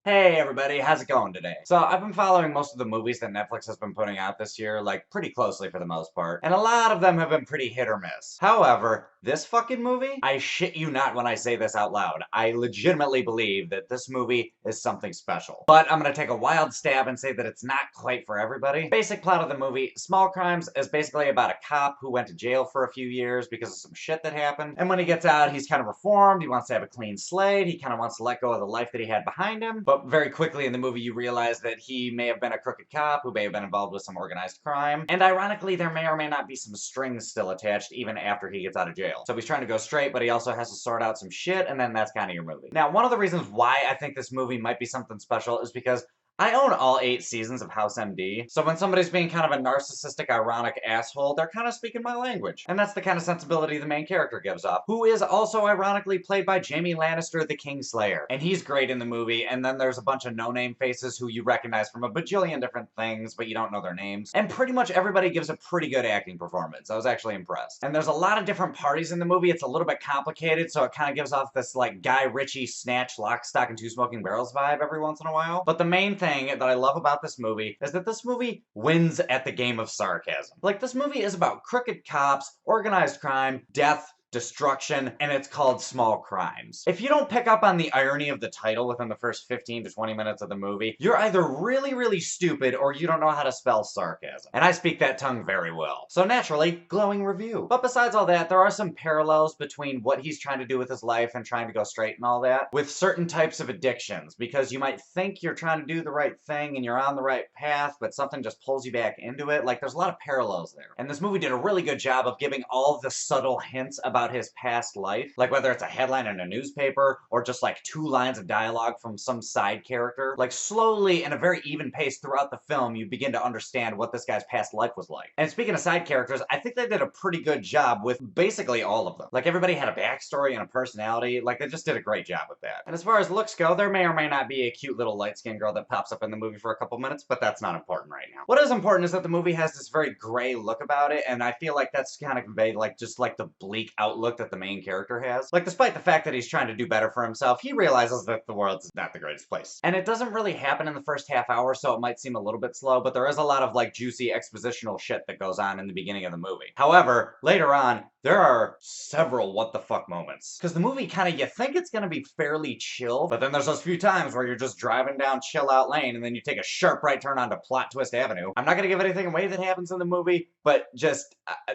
Hey everybody, how's it going today? So I've been following most of the movies that Netflix has been putting out this year, like pretty closely for the most part, and a lot of them have been pretty hit or miss. However, this fucking movie, I shit you not when I say this out loud, I legitimately believe that this movie is something special. But I'm gonna take a wild stab and say that it's not quite for everybody. Basic plot of the movie, Small Crimes, is basically about a cop who went to jail for a few years because of some shit that happened, and when he gets out, he's kind of reformed, he wants to have a clean slate, he kind of wants to let go of the life that he had behind him, but very quickly in the movie you realize that he may have been a crooked cop who may have been involved with some organized crime, and ironically there may or may not be some strings still attached even after he gets out of jail. So he's trying to go straight, but he also has to sort out some shit, and then that's kind of your movie. Now, one of the reasons why I think this movie might be something special is because I own all 8 seasons of House MD, so when somebody's being kind of a narcissistic, ironic asshole, they're kind of speaking my language. And that's the kind of sensibility the main character gives off, who is also ironically played by Jaime Lannister, the Kingslayer. And he's great in the movie, and then there's a bunch of no-name faces who you recognize from a bajillion different things, but you don't know their names. And pretty much everybody gives a pretty good acting performance. I was actually impressed. And there's a lot of different parties in the movie. It's a little bit complicated, so it kind of gives off this, like, Guy Ritchie Snatch, Lock, Stock, and Two Smoking Barrels vibe every once in a while. But the main thing that I love about this movie is that this movie wins at the game of sarcasm. Like, this movie is about crooked cops, organized crime, death, destruction, and it's called Small Crimes. If you don't pick up on the irony of the title within the first 15 to 20 minutes of the movie, you're either really, really stupid or you don't know how to spell sarcasm. And I speak that tongue very well. So naturally, glowing review. But besides all that, there are some parallels between what he's trying to do with his life and trying to go straight and all that with certain types of addictions, because you might think you're trying to do the right thing and you're on the right path, but something just pulls you back into it. Like, there's a lot of parallels there. And this movie did a really good job of giving all the subtle hints about his past life, like whether it's a headline in a newspaper or just like 2 lines of dialogue from some side character. Like, slowly and a very even pace throughout the film, you begin to understand what this guy's past life was like. And speaking of side characters, I think they did a pretty good job with basically all of them. Like, everybody had a backstory and a personality. Like, they just did a great job with that. And as far as looks go, there may or may not be a cute little light-skinned girl that pops up in the movie for a couple minutes, but that's not important right now. What is important is that the movie has this very gray look about it, and I feel like that's kind of conveyed, like, just like the bleak outlook that the main character has. Like, despite the fact that he's trying to do better for himself, he realizes that the world's not the greatest place. And it doesn't really happen in the first half hour, so it might seem a little bit slow, but there is a lot of, like, juicy expositional shit that goes on in the beginning of the movie. However, later on, there are several what the fuck moments. Because the movie kind of, you think it's gonna be fairly chill, but then there's those few times where you're just driving down Chill Out Lane and then you take a sharp right turn onto Plot Twist Avenue. I'm not gonna give anything away that happens in the movie, but just,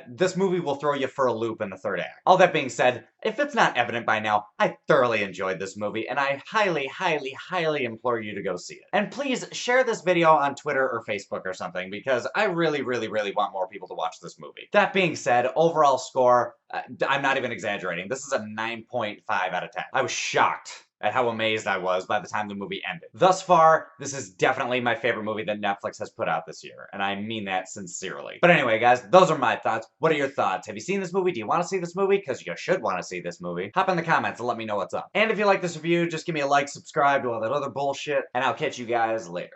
this movie will throw you for a loop in the third act. All that being said, if it's not evident by now, I thoroughly enjoyed this movie, and I highly, highly, highly implore you to go see it. And please share this video on Twitter or Facebook or something, because I really, really, really want more people to watch this movie. That being said, overall score, I'm not even exaggerating. This is a 9.5 out of 10. I was shocked at how amazed I was by the time the movie ended. Thus far, this is definitely my favorite movie that Netflix has put out this year, and I mean that sincerely. But anyway, guys, those are my thoughts. What are your thoughts? Have you seen this movie? Do you want to see this movie? Because you should want to see this movie. Hop in the comments and let me know what's up. And if you like this review, just give me a like, subscribe, do all that other bullshit, and I'll catch you guys later.